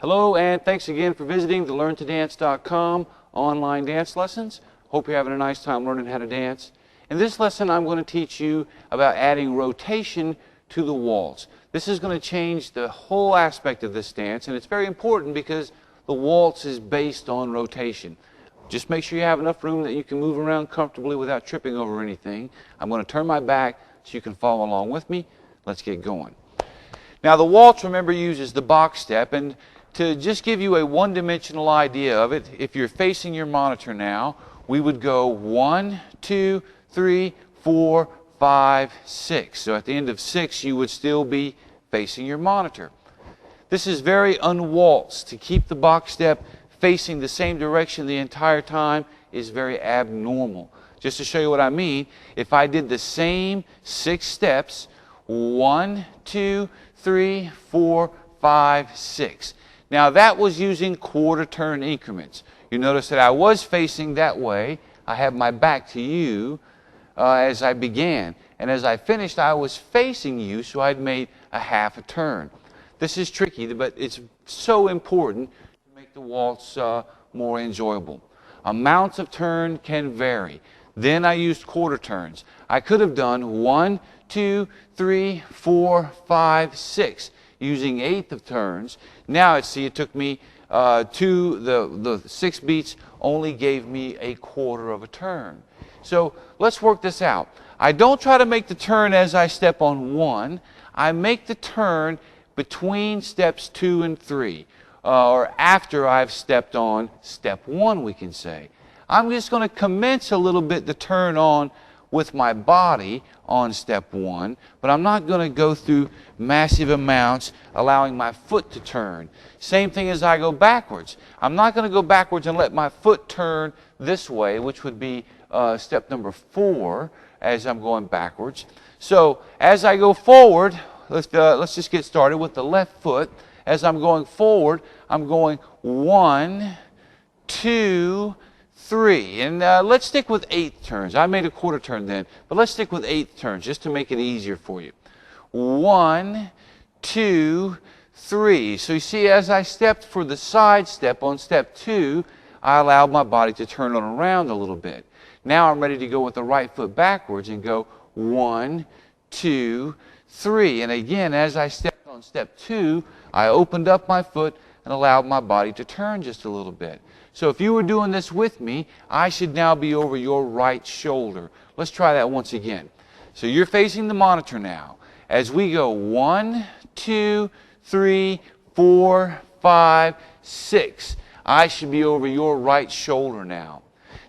Hello, and thanks again for visiting the LearnToDance.com online dance lessons. Hope you're having a nice time learning how to dance. In this lesson, I'm going to teach you about adding rotation to the waltz. This is going to change the whole aspect of this dance, and it's very important because the waltz is based on rotation. Just make sure you have enough room that you can move around comfortably without tripping over anything. I'm going to turn my back so you can follow along with me. Let's get going. Now, the waltz, remember, uses the box step, and to just give you a one-dimensional idea of it, if you're facing your monitor now, we would go 1, 2, 3, 4, 5, 6. So at the end of 6, you would still be facing your monitor. This is very unwaltzed. To keep the box step facing the same direction the entire time is very abnormal. Just to show you what I mean, if I did the same 6 steps, 1, 2, 3, 4, 5, 6. Now that was using quarter turn increments. You notice that I was facing that way. I have my back to you as I began. And as I finished, I was facing you, so I'd made a half a turn. This is tricky, but it's so important to make the waltz more enjoyable. Amounts of turn can vary. Then I used quarter turns. I could have done 1, 2, 3, 4, 5, 6. Using eighth of turns. Now, it took me the 6 beats only gave me a quarter of a turn. So let's work this out. I don't try to make the turn as I step on 1. I make the turn between steps 2 and 3, or after I've stepped on step 1, we can say. I'm just going to commence a little bit the turn on with my body on step 1, but I'm not going to go through massive amounts allowing my foot to turn. Same thing as I go backwards. I'm not going to go backwards and let my foot turn this way, which would be step number 4 as I'm going backwards. So as I go forward, let's just get started with the left foot. As I'm going forward, I'm going 1, 2, 3, and let's stick with 8 turns. I made a quarter turn then, but let's stick with 8 turns just to make it easier for you. 1, 2, 3. So you see, as I stepped for the side step on step 2, I allowed my body to turn on around a little bit. Now I'm ready to go with the right foot backwards and go 1, 2, 3. And again, as I stepped on step 2, I opened up my foot and allowed my body to turn just a little bit. So if you were doing this with me, I should now be over your right shoulder. Let's try that once again. So you're facing the monitor now. As we go 1, 2, 3, 4, 5, 6, I should be over your right shoulder now.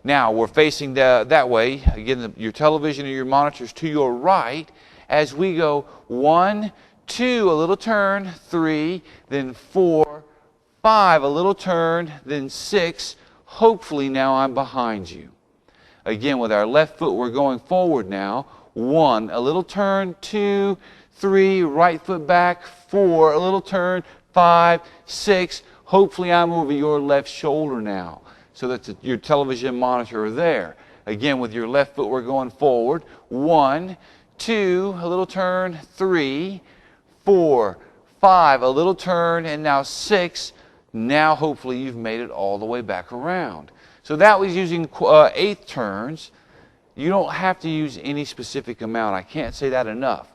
Now we're facing that way. Again, your television or your monitor is to your right. As we go 1, 2, a little turn, 3, then 4, 5, a little turn, then 6. Hopefully now I'm behind you. Again, with our left foot, we're going forward now. 1, a little turn, 2, 3, right foot back, 4, a little turn, 5, 6. Hopefully I'm over your left shoulder now, so that your television monitor are there. Again, with your left foot, we're going forward. 1, 2, a little turn, 3, 4, 5, a little turn, and now 6. Now, hopefully, you've made it all the way back around. So that was using 8 turns. You don't have to use any specific amount. I can't say that enough.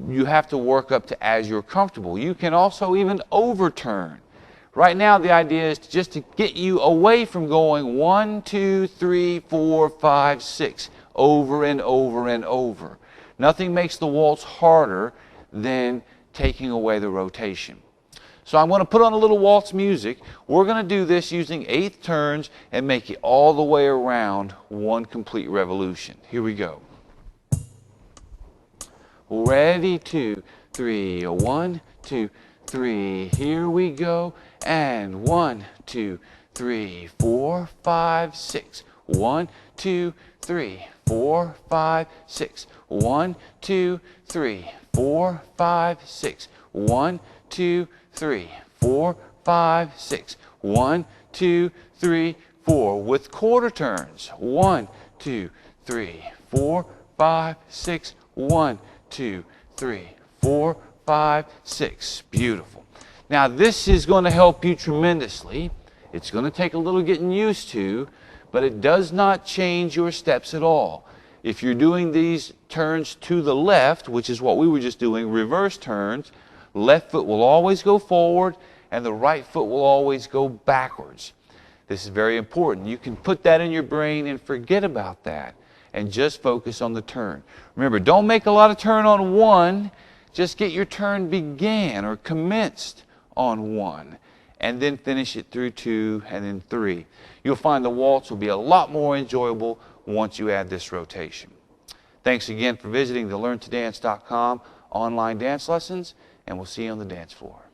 You have to work up to as you're comfortable. You can also even overturn. Right now, the idea is just to get you away from going 1, 2, 3, 4, 5, 6, over and over and over. Nothing makes the waltz harder than taking away the rotation. So I'm going to put on a little waltz music. We're going to do this using 8 turns and make it all the way around one complete revolution. Here we go. Ready, 2, 3, 1, 2, 3. Here we go. And 1, 2, 3, 4, 5, 6. 1, 2, 3, 4, 5, 6. 1, 2, 3, 4, 5, 6. 1, 2, 3, 4, 5, 6. 1, 2, 3, 4. With quarter turns. 1, 2, 3, 4, 5, 6. 1, 2, 3, 4, 5, 6. Beautiful. Now this is going to help you tremendously. It's going to take a little getting used to, but it does not change your steps at all. If you're doing these turns to the left, which is what we were just doing, reverse turns, left foot will always go forward and the right foot will always go backwards. This is very important. You can put that in your brain and forget about that and just focus on the turn. Remember, don't make a lot of turn on one. Just get your turn began or commenced on one, and then finish it through 2 and then 3. You'll find the waltz will be a lot more enjoyable once you add this rotation. Thanks again for visiting the LearnToDance.com online dance lessons, and we'll see you on the dance floor.